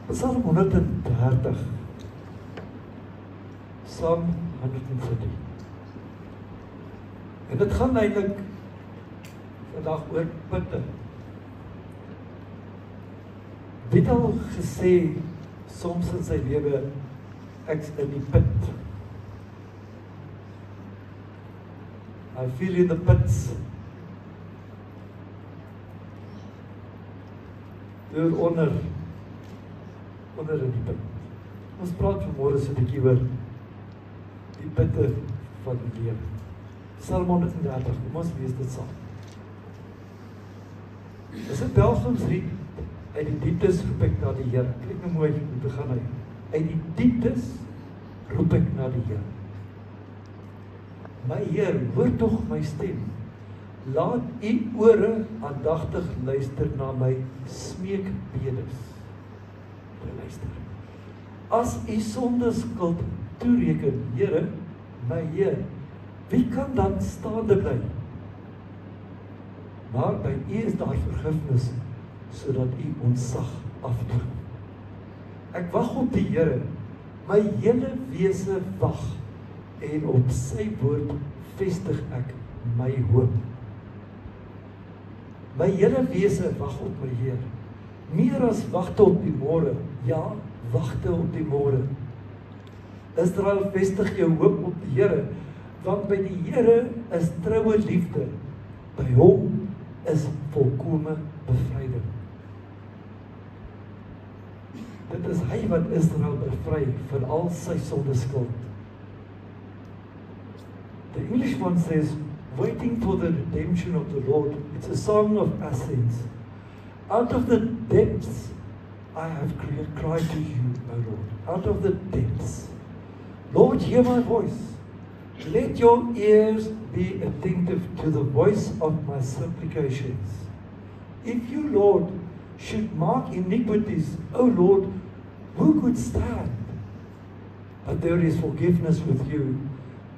Psalm 130, Psalm 130. En dit gaan eintlik vandag oor putte. Wie het al gesê, soms in sy lewe, ek's in die put. I feel in the pits. Deur onder in die put. Ons praat vanmôre so 'n bietjie oor die putte van die lewe. Psalm 130, kom ons lees dit saam. Dis 'n pelgrimslied. Uit die dieptes roep ek na die Here. Kyk nou mooi, hoe begin hy. Uit die dieptes roep ek na die Here. My Heer, hoor tog my stem. Laat u ore aandagtig luister na my smeekbedes. Luister. As u sondeskuld toereken, Here, my Heer, wie kan dan staande bly? Maar by u is daar vergifnis, sodat u ontsag afdoen. Ek wag op die Here, my hele wese wag, en op sy woord vestig ek my hoop. My hele wese wag op my Heer, meer as wagte op die môre, ja, wagte op die môre. Israel, vestig jou hoop op die Here, want by die Here is troue liefde, by hom is volkome bevryding. Dit is hy wat Israel bevry van al sy sondeskuld. The English one says, waiting for the redemption of the Lord. It's a song of ascents. Out of the depths I have cried to you, my Lord. Out of the depths. Lord, hear my voice. Let your ears be attentive to the voice of my supplications. If you, Lord, should mark iniquities, O Lord, who could stand? But there is forgiveness with you,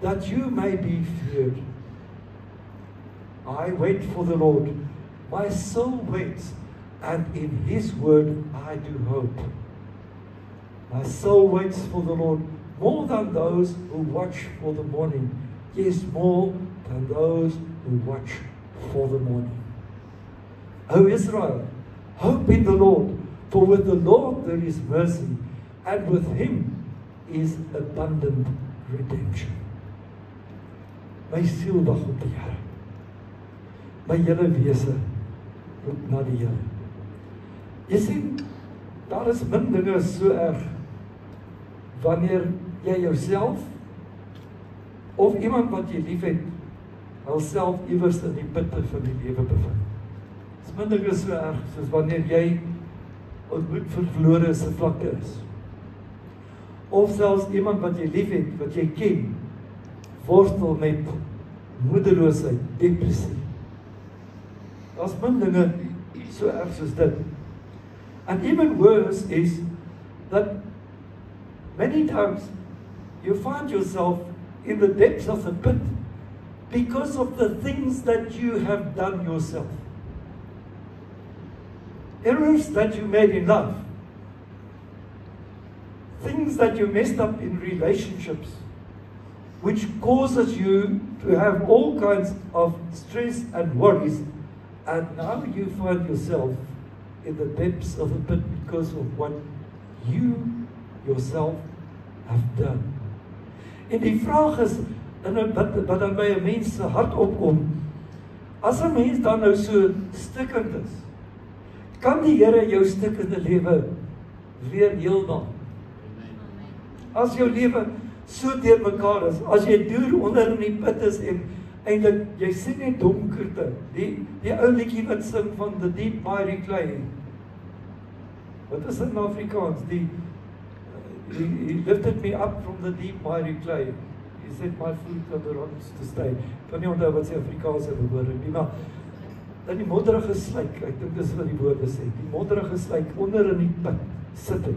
that you may be feared. I wait for the Lord. My soul waits, and in his word I do hope. My soul waits for the Lord more than those who watch for the morning. Yes, more than those who watch for the morning. O Israel, hope in the Lord, for with the Lord there is mercy, and with him is abundant redemption. My siel wag op die Here. My hele wese roep na die Here. Jy sien, daar is min dinge so erg wanneer jy jouself of iemand wat jy liefhet, hulself iewers in die putte van die lewe bevind. Dis min dinge so erg soos wanneer jy ontmoet verlore se vlakte is. Of selfs iemand wat jy liefhet, wat jy ken, worstel met moedeloosheid, depressie. Daar's min dinge so erg soos dit. And even worse is that many times you find yourself in the depths of the pit because of the things that you have done yourself. Errors that you made in life. Things that you messed up in relationships, which causes you to have all kinds of stress and worries, and now you find yourself in the depths of the pit because of what you yourself have done. En die vraag is, wat dan by 'n mens se hart opkom, as 'n mens dan nou so stikkend is, kan die Here jou stikkende lewe weer heel maak? As jou lewe so deurmekaar is, as jy deur onder in die put is en eintlik jy sien net donkerte, die ou liedjie wat sing van the deep miry clay. Wat is in Afrikaans? He lifted me up from the deep miry clay. He set my feet on the rocks to stay. Kan nie onthou wat sy Afrikaanse woorde nie, maar in die modderige sluik, ek dink dis wat die woorde sê, die modderige sluik onder in die put sit ek.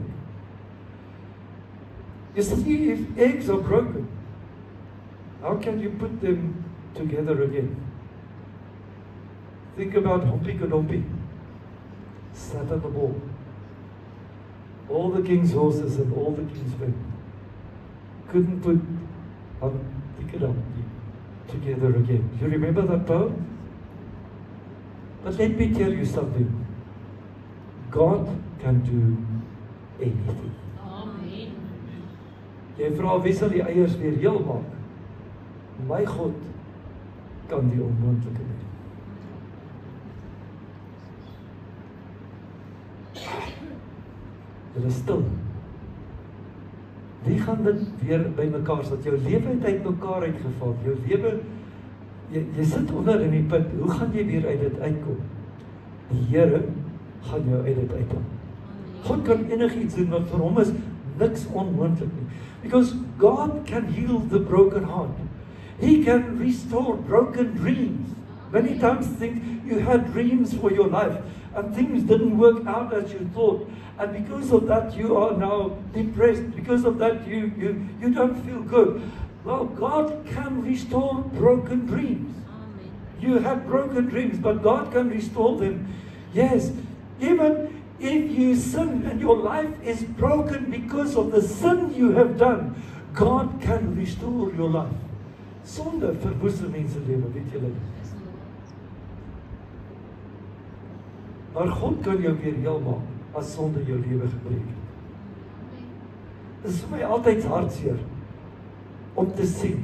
You see, if eggs are broken, how can you put them together again? Think about Humpy Kadompi, sat on the ball. all the king's horses and all the king's men couldn't put together again. You remember that poem? But let me tell you something. God can do anything. Amen. Jy vra wie sal die eiers weer heel maak? My God kan die onmoontlike doen. Dit is stil. Wie gaan dit weer by mekaar sit? Jou lewe het uit mekaar uitgeval. Jou lewe, jy sit onder in die put. Hoe gaan jy weer uit dit uitkom? Die Here gaan jou uit dit uitkom. God kan enigiets doen wat vir hom is niks onmoontlik nie. Because God can heal the broken heart. He can restore broken dreams. Many times you had dreams for your life and things didn't work out as you thought. And because of that, you are now depressed. Because of that, you don't feel good. Well, God can restore broken dreams. Amen. You have broken dreams, but God can restore them. Yes, even if you sin and your life is broken because of the sin you have done, God can restore your life. Sonde verwoes mense lewe, weet julle. Maar God kan jou weer heel maak as sonde jou lewe gebreek het. Dit is vir my altyd hartseer om te sien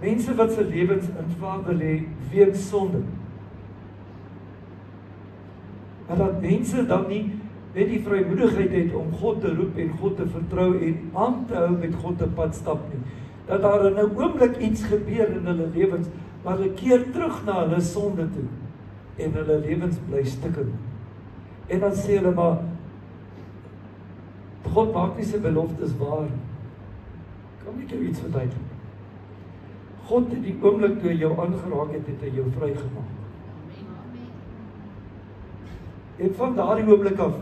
mense wat se lewens in vader lê weens sonde. Maar dat mense dan nie net die vrymoedigheid het om God te roep en God te vertrou en aan te hou met God te pad stap nie. Dat daar in 'n oomblik iets gebeur in hulle lewens, maar hulle keer terug na hulle sonde toe en hulle lewens bly stikken. En dan sê hulle maar, God maak nie sy beloftes waar. Kan ek jou iets verduidelik? God het die oomblik toe jou aangeraak het, het hy jou vrygemaak. En van daardie oomblik af,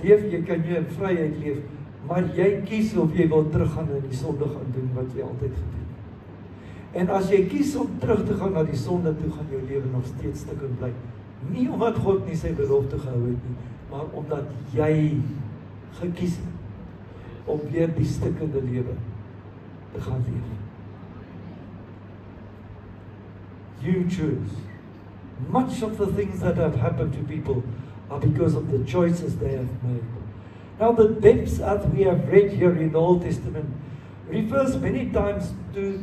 jy kan jy in vryheid leef, maar jy kies of jy wil teruggaan en die sonde gaan doen wat jy altyd gedoen het. En as jy kies om terug te gaan na die sonde toe, gaan jou lewe nog steeds stikken bly. Nie omdat God nie sy belofte gehou het nie, maar omdat jy gekies het om weer die stikkende lewe te gaan leef. You choose. Much of the things that have happened to people are because of the choices they have made. Now the depths that we have read here in the Old Testament refers many times to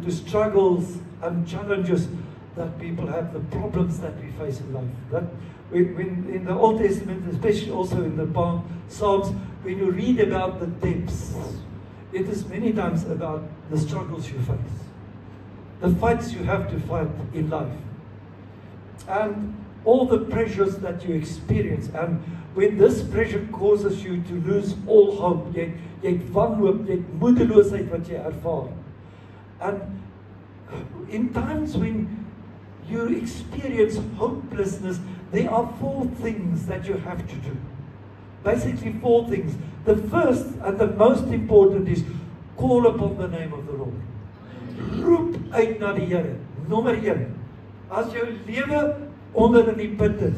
struggles and challenges that people have, the problems that we face in life. That when in the Old Testament, especially also in the Psalms, when you read about the depths, it is many times about the struggles you face, the fights you have to fight in life, and all the pressures that you experience. And when this pressure causes you to lose all hope, jy het wanhoop, jy het moedeloosheid wat jy ervaar. And in times when you experience hopelessness, there are 4 things that you have to do. Basically 4 things. The first and the most important is call upon the name of the Lord. Roep uit na die Here. Nommer 1. As jou lewe onder in die put is,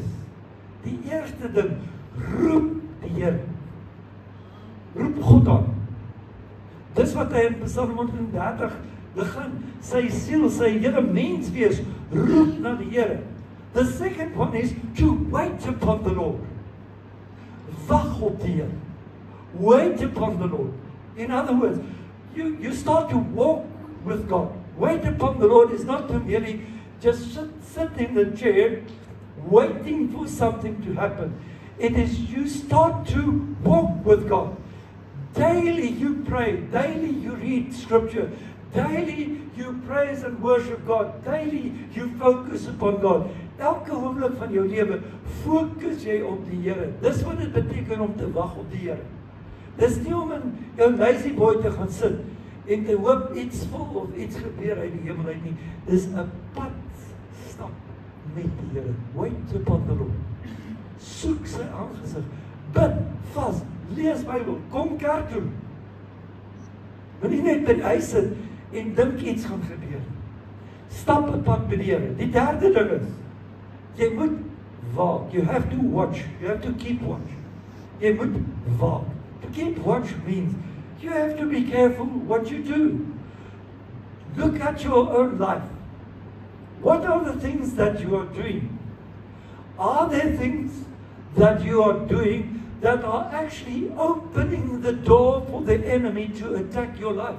die eerste ding, roep die Here. Roep God aan. Dis wat hy in Psalm 130 begin. Sy siel, sy hele mens wees, roep na die Here. The second one is to wait upon the Lord. Wag op die Here. Wait upon the Lord. In other words, you start to walk with God. Wait upon the Lord is not to merely just sit in the chair waiting for something to happen. It is you start to walk with God. Daily you pray. Daily you read scripture. Daily you praise and worship God. Daily you focus upon God. Elke oomblik van jou lewe fokus jy op die Here. Dis wat dit beteken om te wag op die Here. Dis nie om in jou lazy boy te gaan sit en te hoop iets vol of iets gebeur uit die hemel uit nie. Dis 'n pad stap met die Here. Wait upon the Lord. Soek sy aangesig. Bid, vas, lees Bybel, kom kerk toe. Moenie net by die huis sit en dink iets gaan gebeur. Stap 'n pad met die Here. Die derde ding is, jy moet waak. You have to watch. You have to keep watch. Jy moet waak. To keep watch means you have to be careful what you do. Look at your own life. What are the things that you are doing? Are there things that you are doing that are actually opening the door for the enemy to attack your life?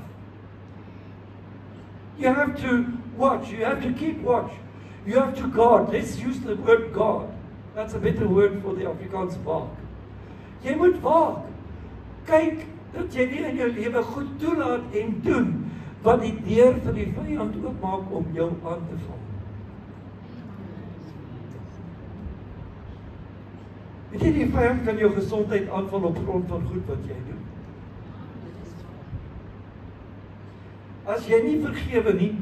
You have to watch. You have to keep watch. You have to guard. Let's use the word guard. That's a better word for the Afrikaans waak. Jy moet waak. Kyk dat jy nie in jou lewe goed toelaat en doen wat die deur vir die vyand oopmaak om jou aan te val. Weet jy, die vyand kan jou gesondheid aanval op grond van goed wat jy doen. As jy nie vergewe nie,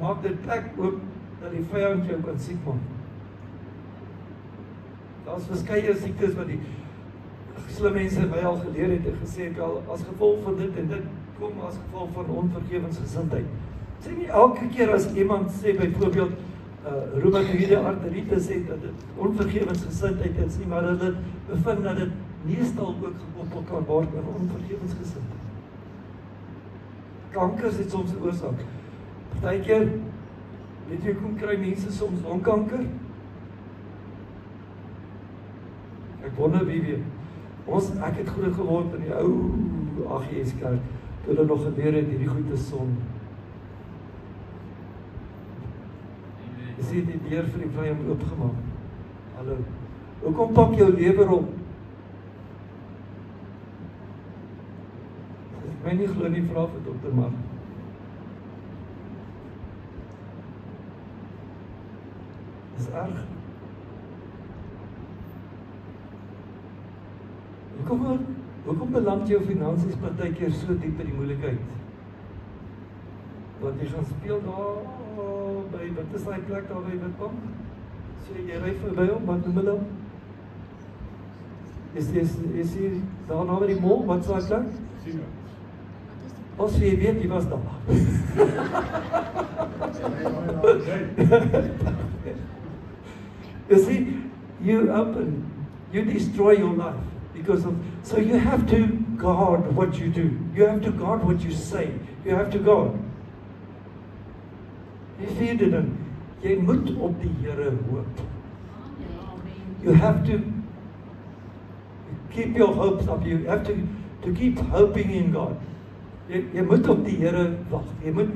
maak dit plek oop dat die vyand jou kan siek maak. Daar's verskeie siektes wat die slim mense my al geleer het en gesê het al as gevolg van dit en dit kom as gevolg van onvergewensgesindheid. Sê nie elke keer as iemand sê byvoorbeeld reumatoïde arteritis het dat dit onvergewensgesindheid is nie, maar hulle bevind dat dit meestal ook gekoppel kan word aan onvergewensgesindheid. Kankers het soms 'n oorsaak. Partykeer, weet jy, kom kry mense soms longkanker? Ek wonder wie weet. Ek het groot geword in die ou AGS kerk, toe hulle nog geleer het, hierdie goed is sonde. Jy sien die deur vir die vyand oopgemaak. Hallo. Hoekom pak jou lewer op? As ek my nie glo nie, vra vir dokter Mark. Dis erg. Hoekom beland jou finansies partykeer so diep in die moeilikheid? Want jy gaan speel daar by, wat is die plek daar by Witbank? So jy ry verby hom, wat noem hulle hom? Is hier daar nou by die mall, wat is die plek? As jy weet, jy was daar. You see, you destroy your life. So you have to guard what you do. You have to guard what you say. You have to guard. Die vierde ding, jy moet op die Here hoop. You have to keep your hopes up. You have to keep hoping in God. Jy moet op die Here wag. Jy moet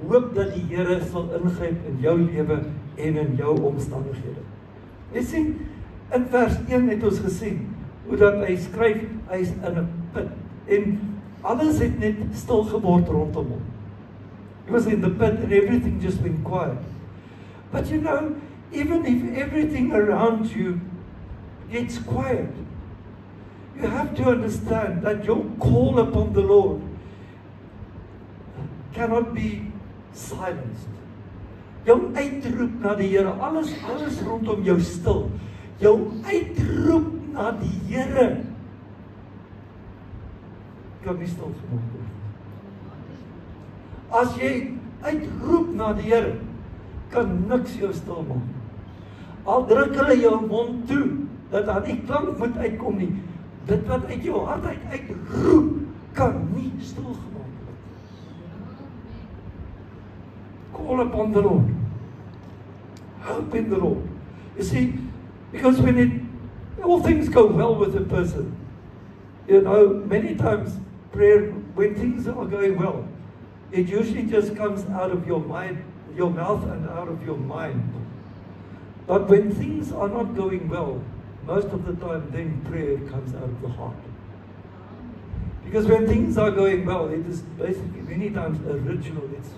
hoop dat die Here sal ingryp in jou lewe en in jou omstandighede. Jy sien, in vers 1 het ons gesien hoe dat hy skryf, hy is in 'n put en alles het net stil geword rondom hom. He was in the pit and everything just went quiet. But you know, even if everything around you gets quiet, you have to understand that your call upon the Lord cannot be silenced. Jou uitroep na die Here, alles rondom jou stil. Jou uitroep na die Here kan nie stil gemaak word. As jy uitroep na die Here, kan niks jou stil maak. Al druk hulle jou mond toe, dat daar nie klank moet uitkom nie, dit wat uit jou hart uitroep, kan nie stil gemaak word. Call upon the Lord. Hope in the Lord. You see, because when all things go well with a person, you know, many times prayer, when things are going well, it usually just comes out of your mind, your mouth and out of your mind. But when things are not going well, most of the time then prayer comes out of the heart. Because when things are going well, it is basically many times a ritual. It's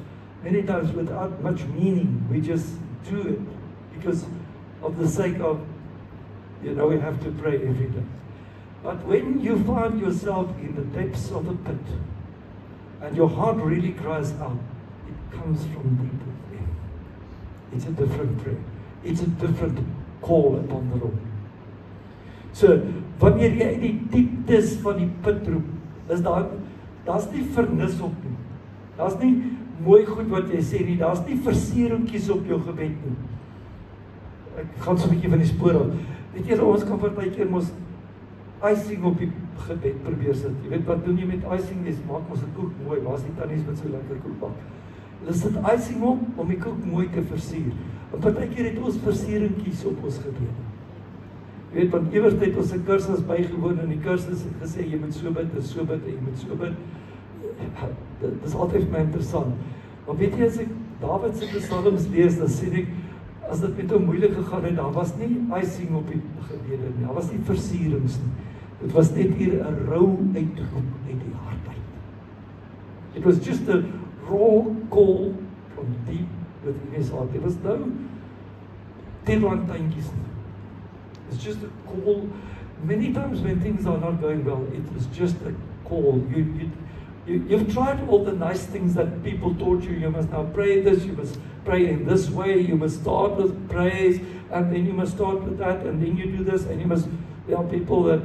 many times without much meaning. We just do it because of the sake of, you know, we have to pray every day. But when you find yourself in the depths of a pit, and your heart really cries out, it comes from deep within. It's a different prayer. It's a different call upon the Lord. So, wanneer jy in die dieptes van die put roep, is daar's nie vernis op nie. Daar's nie mooi goed wat jy sê nie, daar's nie verseringkies op jou gebed nie. ek gaan so 'n bietjie van die spoor af. Weet jy, ons kan partykeer mos icing op die gebed probeer sit. Jy weet wat doen jy met icing? Jy maak mos 'n koek mooi. Waar's die tannies wat so lekker koek bak? Hulle sit icing op om die koek mooi te versier. En partykeer het ons versieringkies op ons gebede. Jy weet, want ewers het ons 'n kursus bygewoon en die kursus het gesê jy moet so bid en so bid en jy moet so bid. Dit is altyd vir my interessant. Maar weet jy, as ek Dawid se psalms lees, dan sien ek, as dit met hom moeilik gegaan het, daar was nie icing op die gebede nie, daar was nie versierings nie. Dit was net hier 'n rou uitroep uit die hart uit. It was just a raw call from deep within his heart. There was no teenlantjies. It's just a call. Many times when things are not going well, it is just a call. You've tried all the nice things that people taught you. You must now pray this, you must pray in this way, you must start with praise, and then you must start with that, and then you do this, and you must, there are people that,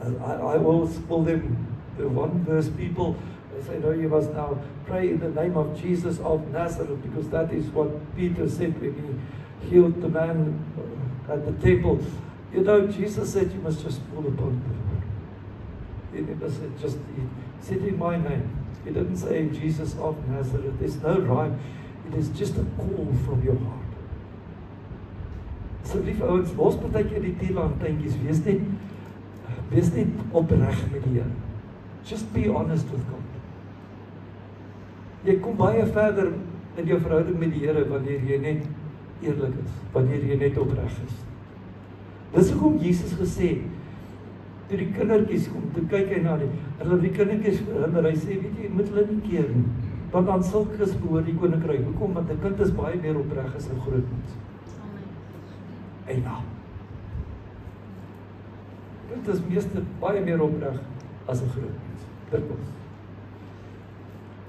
I always call them the one verse people. They say, no, you must now pray in the name of Jesus of Nazareth, because that is what Peter said when he healed the man at the temple. You know, Jesus said you must just call upon the Lord. He never said just, he said in my name. He didn't say Jesus of Nazareth. There's no rhyme. It is just a call from your heart. So lief ouens, los partykeer die teenlantjies, wees net opreg met die Here. Just be honest with God. Jy kom baie verder in jou verhouding met die Here wanneer jy net eerlik is, wanneer jy net opreg is. Dis hoekom Jesus gesê, toe die kindertjies kom, toe kyk hy na die, en hulle die kindertjies verhinder, hy sê, weet jy hulle nie keer nie, want aan sulkes behoort die koninkryk. Hoekom? Want 'n kind is baie meer opreg as 'n groot mens. En ja. Dit is meeste baie meer opreg as 'n groot mens. Dikwels.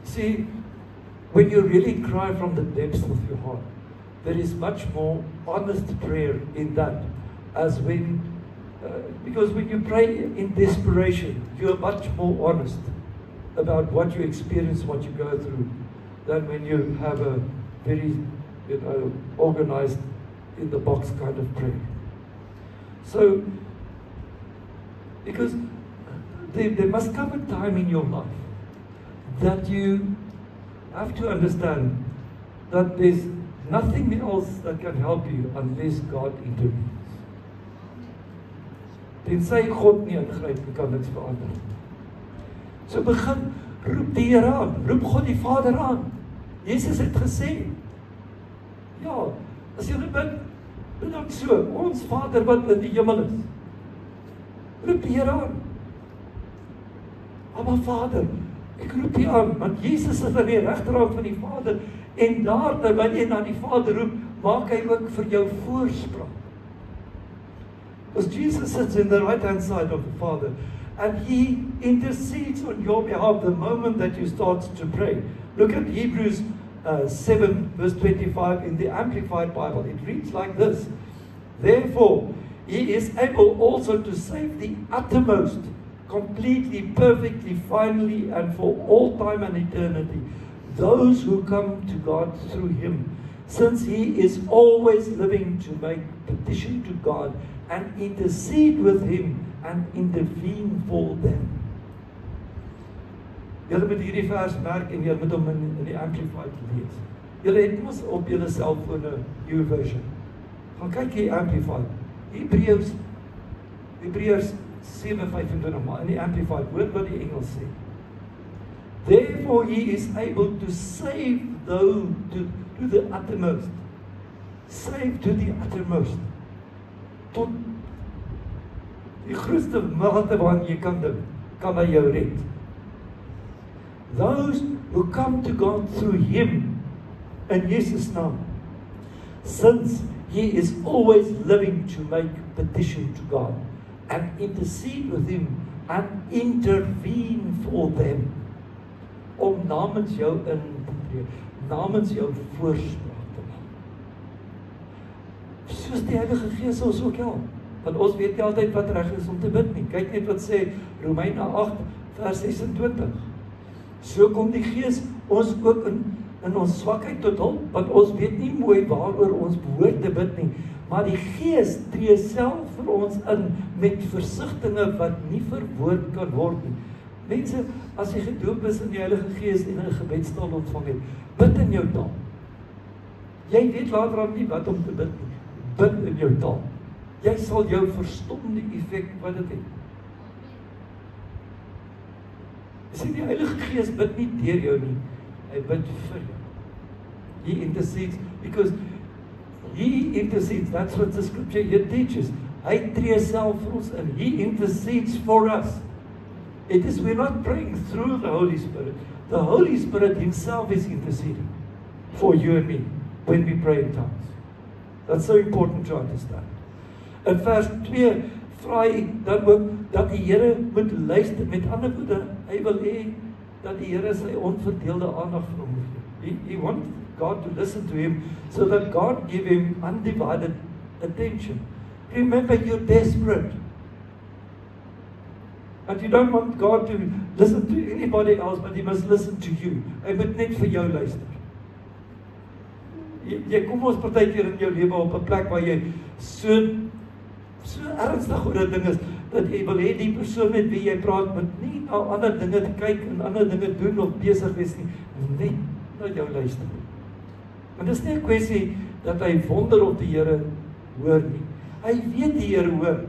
See, when you really cry from the depths of your heart, there is much more honest prayer in that, as when, because when you pray in desperation, you are much more honest about what you experience, what you go through, than when you have a very, organized, in the box kind of prayer. So, because there must come a time in your life that you have to understand that there's nothing else that can help you unless God intervenes. Tensy God nie ingryp, kan niks verander. So begin, roep die Here aan, roep God die Vader aan. Jesus het gesê, ja, as jy bid, bid dan so, ons Vader wat in die hemel is. Roep die Here aan. Maar Vader, ek roep U aan, want Jesus is aan die regterhand van die Vader, en daar terwyl jy na die Vader roep, maak hy ook vir jou voorspraak. Because Jesus sits in the right-hand side of the Father, and He intercedes on your behalf the moment that you start to pray. Look at Hebrews 7, verse 25 in the Amplified Bible. It reads like this, therefore, He is able also to save the uttermost, completely, perfectly, finally, and for all time and eternity, those who come to God through Him, since He is always living to make petition to God and intercede with Him and intervene for them. Julle moet hierdie vers merk en julle moet hom in die Amplified lees. Julle het mos op julle selfone YouVersion. Gaan kyk hier Amplified. Hebreërs 7:25 maar in die Amplified, hoor wat die Engels sê. Therefore He is able to save those to the uttermost. Save to the uttermost. Tot die grootste mate waarin jy kan dink, kan hy jou red. Those who come to God through Him, in Jesus' naam, since He is always living to make petition to God and intercede with Him and intervene for them, om namens jou in te tree, namens jou voorspraak te maak. Soos die Heilige Gees ons ook help, want ons weet nie altyd wat reg is om te bid nie. Kyk net wat sê Romeine 8 vers 26. So kom die Gees ons ook in in ons swakheid tot hulp, want ons weet nie mooi waaroor ons behoort te bid nie, maar die Gees tree self vir ons in met versigtinge wat nie verwoord kan word nie. Mense, as jy gedoop is in die Heilige Gees en 'n gebedstaal ontvang het, bid in jou taal. Jy weet later aan nie wat om te bid nie. Bid in jou taal. Jy sal jou verstom die effek wat dit het. Jy sien, die Heilige Gees bid nie deur jou nie, hy bid vir jou. He intercedes, because He intercedes, that's what the scripture here teaches. Hy tree self vir ons in, He intercedes for us. It is, we're not praying through the Holy Spirit. The Holy Spirit Himself is interceding for you and me when we pray in tongues. That's so important to understand. In vers 2 vra hy dan ook dat die Here moet luister. Met ander woorde, hy wil hê dat die Here sy onverdeelde aandag vir hom gee. He wants God to listen to him so that God give him undivided attention. Remember, you're desperate. And you don't want God to listen to anybody else, but He must listen to you. Hy moet net vir jou luister. Jy kom ons partykeer in jou lewe op 'n plek waar jy so ernstig oor 'n ding is, dat jy wil hê die persoon met wie jy praat moet nie na ander dinge kyk en ander dinge doen of besig wees nie, net na jou luister. Maar dis nie 'n kwessie dat hy wonder of die Here hoor nie. Hy weet die Here hoor,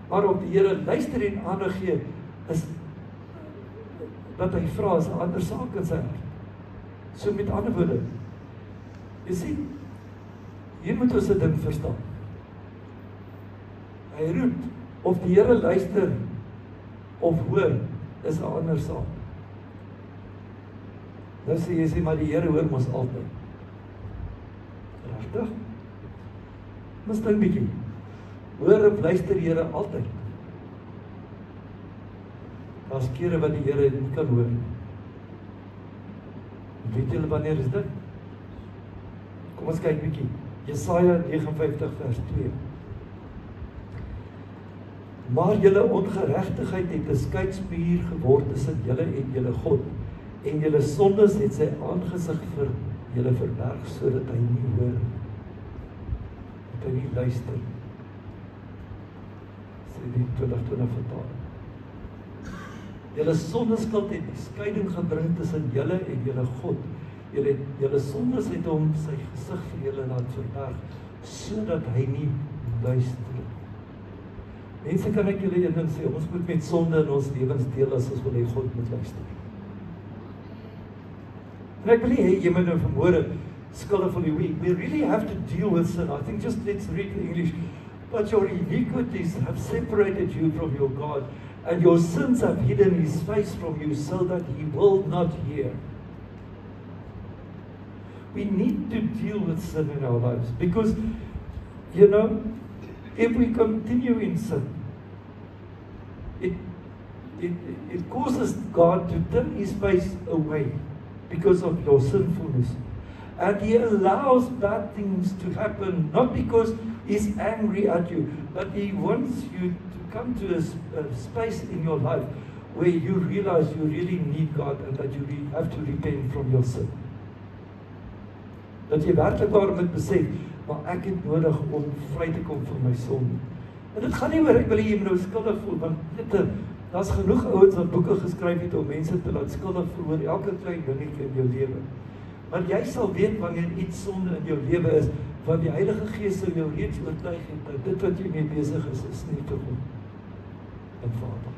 maar of die Here luister en aandag gee, is wat hy vra is 'n ander saak in sy hart. So met ander woorde, jy sien, hier moet ons 'n ding verstaan. Hy roep, of die Here luister of hoor, is 'n ander saak. Nou sê jy sê, maar die Here hoor mos altyd. Regtig? Mis dink bietjie. Hoor of luister die Here altyd? Daar's kere wat die Here nie kan hoor. Weet julle wanneer is dit? Kom ons kyk bietjie. Jesaja 59 vers 2. Maar julle ongeregtigheid het 'n skeidsmuur geword tussen julle en julle God, en julle sondes het sy aangesig vir julle verberg, sodat hy nie hoor, dat hy nie luister. Sê die 2020 vertaling. Julle sondeskuld het die skeiding gebring tussen julle en julle God. Julle sondes het hom sy gesig vir julle laat verberg, sodat hy nie luister. Mense, kan ek julle een ding sê, ons moet met sonde in ons lewens deel as ons wil hê God moet luister. En ek wil nie hê jy moet nou vanmôre skuldig van die week. We really have to deal with sin. I think just let's read the English. But your iniquities have separated you from your God, and your sins have hidden His face from you so that He will not hear. We need to deal with sin in our lives because, you know, if we continue in sin, it causes God to turn His face away because of your sinfulness. And He allows bad things to happen, not because He's angry at you, but He wants you to come to a space in your life where you realize you really need God and that you have to repent from your sin. Dat jy werklik waar moet besef, maar ek het nodig om vry te kom van my sonde. En dit gaan nie oor ek wil jy nou skuldig voel, want daar's genoeg ouens wat boeke geskryf het om mense te laat skuldig voel oor elke klein dingetjie in jou lewe. Maar jy sal weet wanneer iets sonde in jou lewe is, want die Heilige Gees sal jou reeds oortuig het dat dit wat jy mee besig is nie te goed en Vader.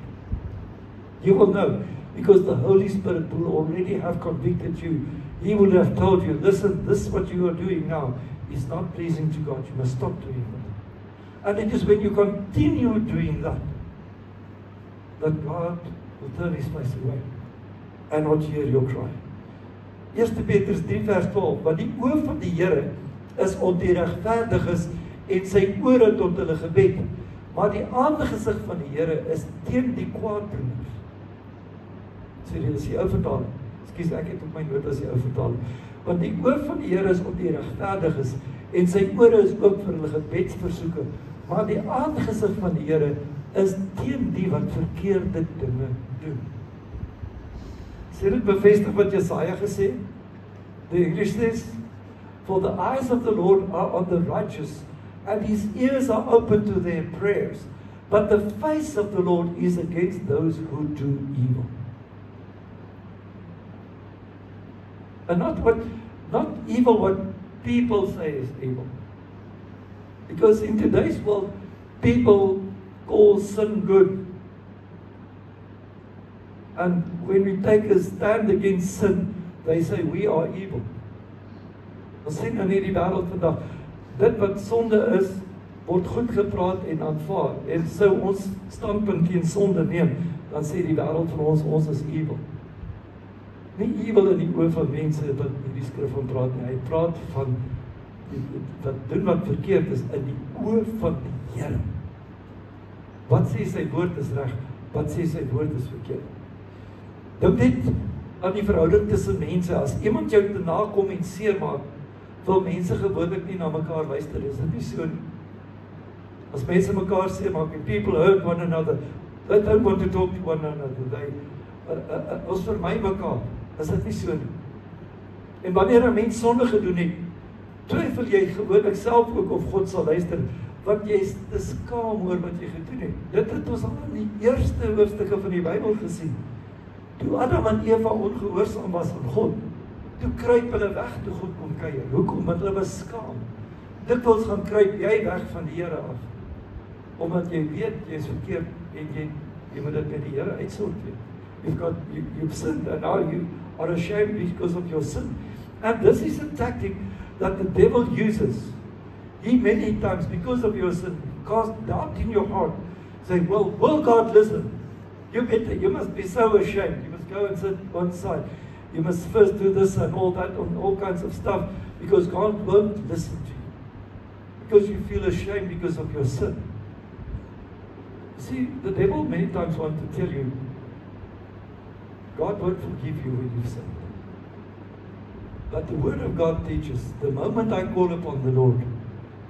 You will know, because the Holy Spirit will already have convicted you. He will have told you, listen, this what you are doing now is not pleasing to God. You must stop doing that. And it is when you continue doing that, that God will turn His face away and not hear your cry. 1 Petrus 3 vers 12, want die oor van die Here is op die regverdiges en sy ore tot hulle gebed, maar die aangesig van die Here is teen die kwaaddoeners. Sê dit is die ou vertaling. Ekskuus, ek het op my notas die ou vertaling. Want die oor van die Here is op die regverdiges en sy ore is ook vir hulle gebedsversoeke, maar die aangesig van die Here is teen die wat verkeerde dinge doen. Sê dit bevestig wat Jesaja gesê? The English says, "For the eyes of the Lord are on the righteous, and his ears are open to their prayers. But the face of the Lord is against those who do evil." And not evil what people say is evil. Because in today's world, people call sin good. And when we take a stand against sin, they say we are evil. Ons sien in hierdie wêreld vandag, dit wat sonde is, word goed gepraat en aanvaar. En sou ons standpunt teen sonde neem, dan sê die wêreld van ons is evil. Nie evil in die oë van mense wat hierdie skrif van praat nie. Hy praat van wat doen wat verkeerd is in die oë van die Here. Wat sê sy woord is reg, wat sê sy woord is verkeerd. Dink net aan die verhouding tussen mense. As iemand jou te nakom en seermaak, wil mense gewoonlik nie na mekaar luister. Is dit nie so nie? As mense mekaar seermaak, and people hurt one another, they don't want to talk to one another. Ons vermy mekaar. Is dit nie so nie? En wanneer 'n mens sonde gedoen het, twyfel jy gewoonlik self ook of God sal luister, want jy is te skaam oor wat jy gedoen het. Dit het ons al in die eerste hoofstukke van die Bybel gesien. Toe Adam en Eva ongehoorsaam was aan God, toe kruip hulle weg toe God kom kuier. Hoekom? Want hulle was skaam. Dikwels gaan kruip jy weg van die Here af, omdat jy weet jy is verkeerd en jy moet dit met die Here uitsort. You've sinned and now you are ashamed because of your sin. And this is a tactic that the devil uses. He many times, because of your sin, cast doubt in your heart, saying, well, will God listen? You must be so ashamed. You must go and sit one side. You must first do this and all that, and all kinds of stuff, because God won't listen to you. Because you feel ashamed because of your sin. See, the devil many times wants to tell you, God won't forgive you when you've sinned. But the Word of God teaches, the moment I call upon the Lord,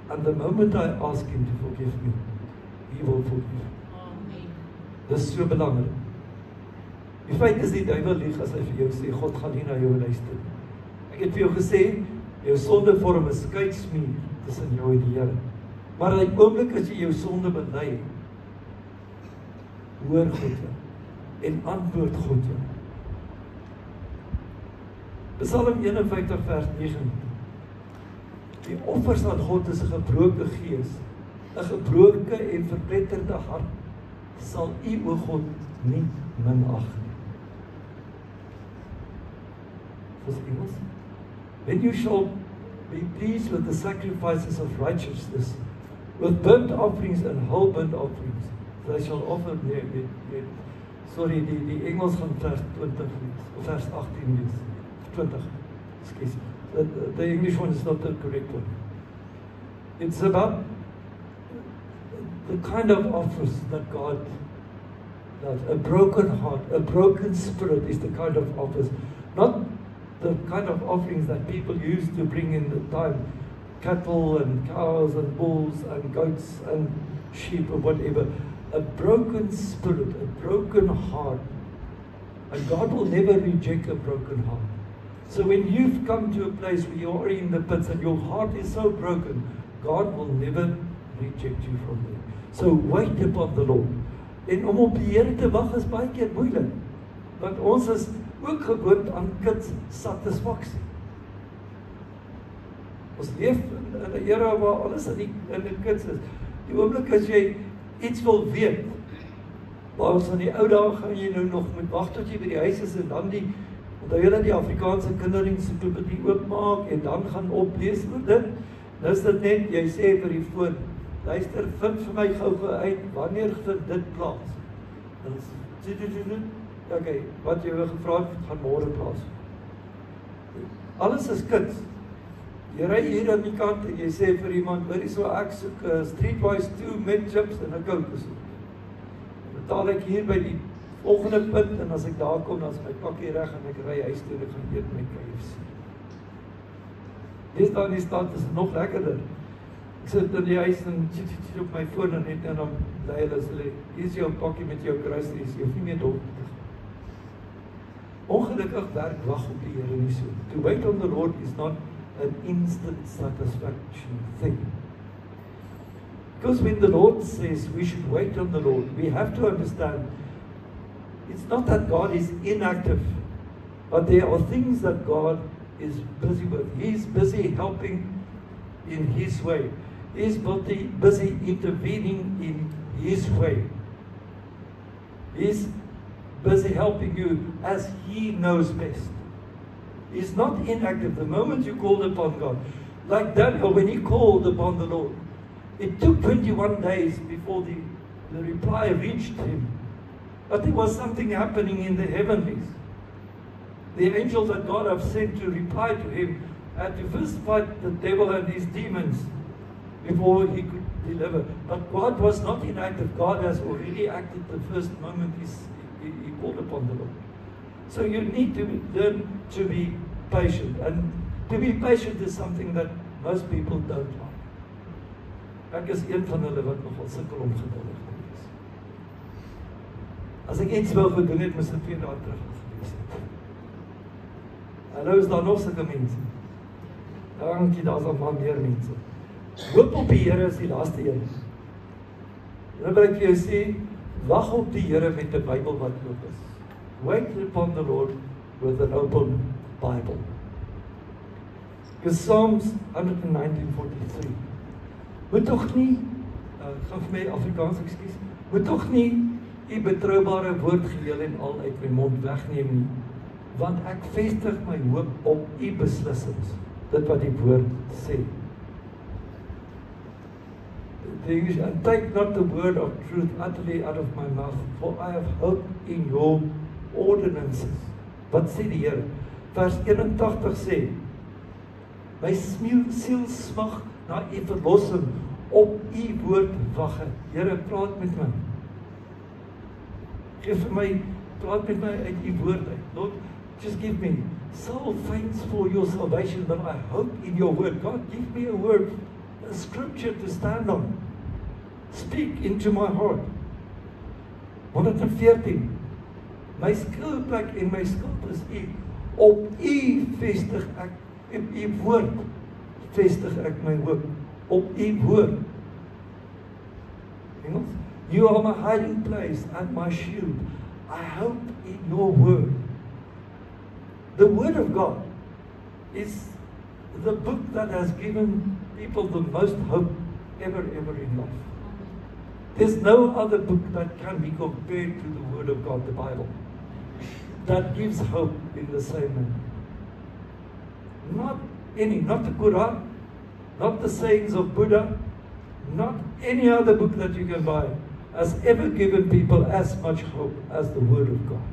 and the moment I ask Him to forgive me, He will forgive. Amen. Dis so belangrik. Die feit is die duiwel lieg as hy vir jou sê, God gaan nie na jou luister. Ek het vir jou gesê, jou sonde vorm 'n skeidsmuur tussen jou en die Here. Maar in die oomblik as jy jou sonde bely, hoor God jou en antwoord God jou. Psalm 51 vers 9. Die offers aan God is 'n gebroke gees, 'n gebroke en verpletterde hart sal U, o God, nie minag nie. Dis Engels. When you shall be pleased with the sacrifices of righteousness, with burnt offerings and whole burnt offerings, they shall offer. Sorry, die Engels gaan vers 20 lees, of vers 18 lees. 20, excuse me. The English one is not the correct one. It's about the kind of offers that God loves. A broken heart, a broken spirit is the kind of offers. Not the kind of offerings that people used to bring in the time. Cattle and cows and bulls and goats and sheep or whatever. A broken spirit, a broken heart. And God will never reject a broken heart. So when you've come to a place where you're in the pits and your heart is so broken, God will never reject you from there. So wait upon the Lord. En om op die Here te wag is baie keer moeilik. Want ons is ook gewoond aan satisfaksie. Ons leef in 'n era waar alles in die kits is. Die oomblik as jy iets wil weet, waar ons in die ou dae gaan jy nou nog moet wag tot jy by die huis is en dan onthou jy die Afrikaanse kinderensiklopedie oopmaak en dan gaan oplees oor dit. Nou is dit net, jy sê vir die foon, luister, vind vir my gou uit, wanneer vind dit plaas? Dan sê, okay, wat jy gevra het, gaan môre plaas. Alles is kits. Jy ry hier aan die kant en jy sê vir iemand, hoor so ek soek Streetwise 2 met chips en 'n Coke gesoek. Betaal ek hier by die volgende punt en as ek daar kom, dan is my pakkie reg en ek ry huis toe en ek gaan eet my KFC. Dis dan die stad is nog lekkerder. Ek sit in die huis en sit op my foon en net en dan lei hulle, hier is jou pakkie met jou groceries, jy hoef nie meer dorp te gaan. Ongelukkig werk wag op die Here nie so. To wait on the Lord is not an instant satisfaction thing. Because when the Lord says we should wait on the Lord, we have to understand it's not that God is inactive, but there are things that God is busy with. He's busy helping in His way. He's busy intervening in His way. He's busy helping you as He knows best. He's not inactive. The moment you called upon God, like Daniel, when he called upon the Lord, it took 21 days before the reply reached him. But there was something happening in the heavenlies. The angels that God have sent to reply to him had to first fight the devil and his demons before he could deliver. But God was not inactive. God has already acted the first moment he called upon the Lord. So you need to learn to be patient. And to be patient is something that most people don't like. Ek is een van hulle wat nogal sukkel om geduldig te wees. As ek iets wou gedoen het, moes ek 2 dae terug gewees het. En nou is daar nog sulke mense. Dankie, daar's nog meer mense. Hoop op die Here is die laaste een. En dan wil ek vir jou sê, wag op die Here met 'n Bybel wat oop is. Wait upon the Lord with an open Bible. Because Psalms 119:43 moet tog nie, gaan vir my Afrikaans, ekskuus, moet tog nie u betroubare woord geheel en al uit my mond wegneem nie, want ek vestig my hoop op u beslissings, dit wat die woord sê. And take not the word of truth utterly out of my mouth, for I have hope in your ordinances. Wat sê die Here? Vers 81 sê, my siel smag na u verlossing, op u woord wag ek. Here, praat met my. Geef vir my, praat met my uit u woord uit. Lord, just give me soul thanks for your salvation, but I hope in your word. God, give me a word, a scripture to stand on. Speak into my heart. 114. My skuilplek en my skuld is u. Op u vestig ek, op u woord vestig ek my hoop. Op u woord. Engels? You are my hiding place and my shield. I hope in your word. The word of God is the book that has given people the most hope ever in life. There's no other book that can be compared to the word of God, the Bible, that gives hope in the same manner. Not the Quran, not the sayings of Buddha, not any other book that you can buy has ever given people as much hope as the word of God.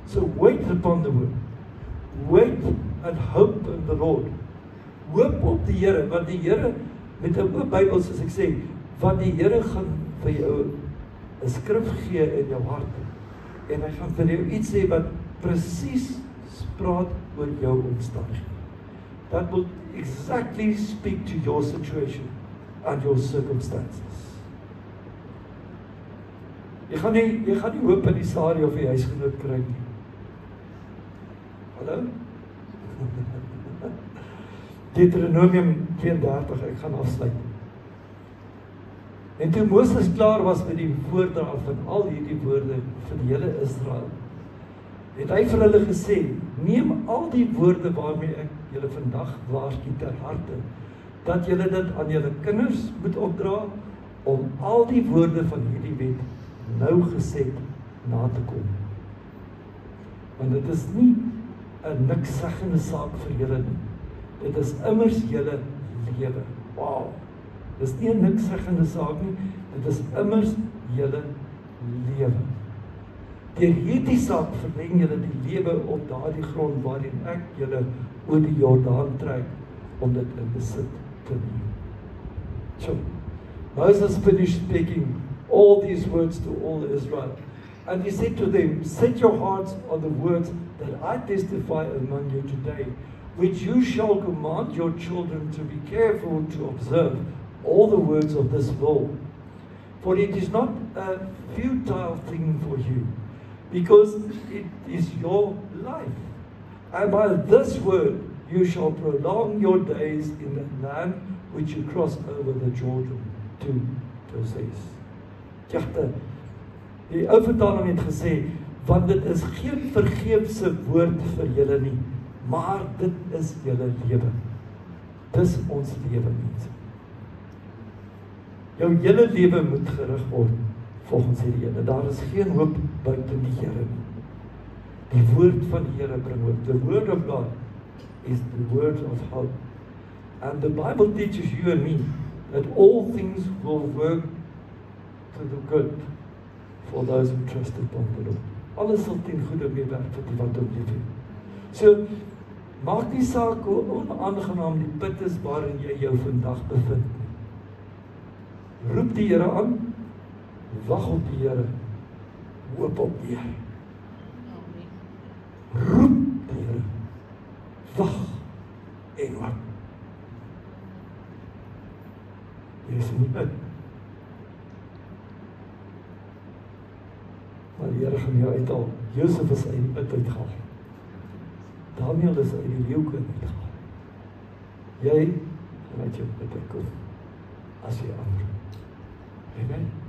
So wait upon the word. Wait and hope in the Lord. Hoop op die Here, want die Here, met 'n oop Bybel soos ek sê, want die Here gaan vir jou 'n skrif gee in jou hart. En hy gaan vir jou iets sê wat presies praat oor jou omstandighede. That will exactly speak to your situation and your circumstances. Jy gaan nie hoop in die saadjie of die huisgenoot kry nie. Hallo? Deuteronomium 32, ek gaan afsluit. En toe Moses klaar was met die voordra van al hierdie woorde vir die hele Israel, het hy vir hulle gesê, neem al die woorde waarmee ek julle vandag waarsku ter harte, dat julle dit aan julle kinders moet opdra, om al die woorde van hierdie wet nougeset na te kom. Want dit is nie 'n nikszeggende saak vir julle nie. Dit is immers julle lewe. Wow! Dit is nie 'n nikszeggende saak nie, dit is immers julle lewe. Deur hierdie saak verleng julle die lewe op daardie grond waarin ek julle oor die Jordaan trek om dit in besit te neem. So, Moses finished speaking all these words to all Israel. And he said to them, set your hearts on the words that I testify among you today, which you shall command your children to be careful to observe all the words of this law. For it is not a futile thing for you, because it is your life. And by this word you shall prolong your days in the land which you cross over the Jordan to possess. Jagte, die ou vertaling het gesê, want dit is geen vergeefse woord vir julle nie, maar dit is julle lewe. Dis ons lewe, mense. Jou hele lewe moet gerig word volgens hierdie Here. Daar is geen hoop buite die Here nie. Die woord van die Here bring hoop. The word of God is the word of hope. And the Bible teaches you and me that all things will work to the good for those who trust upon the Lord. Alles sal ten goeie meewerk vir die wat hom liefhet. So, maak nie saak hoe onaangenaam die put is waarin jy jou vandag bevind. Roep die Here aan, wag op die Here, hoop op die Here. Roep die Here, wag en hoop. Jy is nie uit. Maar die Here gaan jou uithaal. Josef is uit die put uitgehaal. Daniel is uit die leeuke uitgehaal. Jy gaan uit jou put uitkom as jy aanroep. Amen.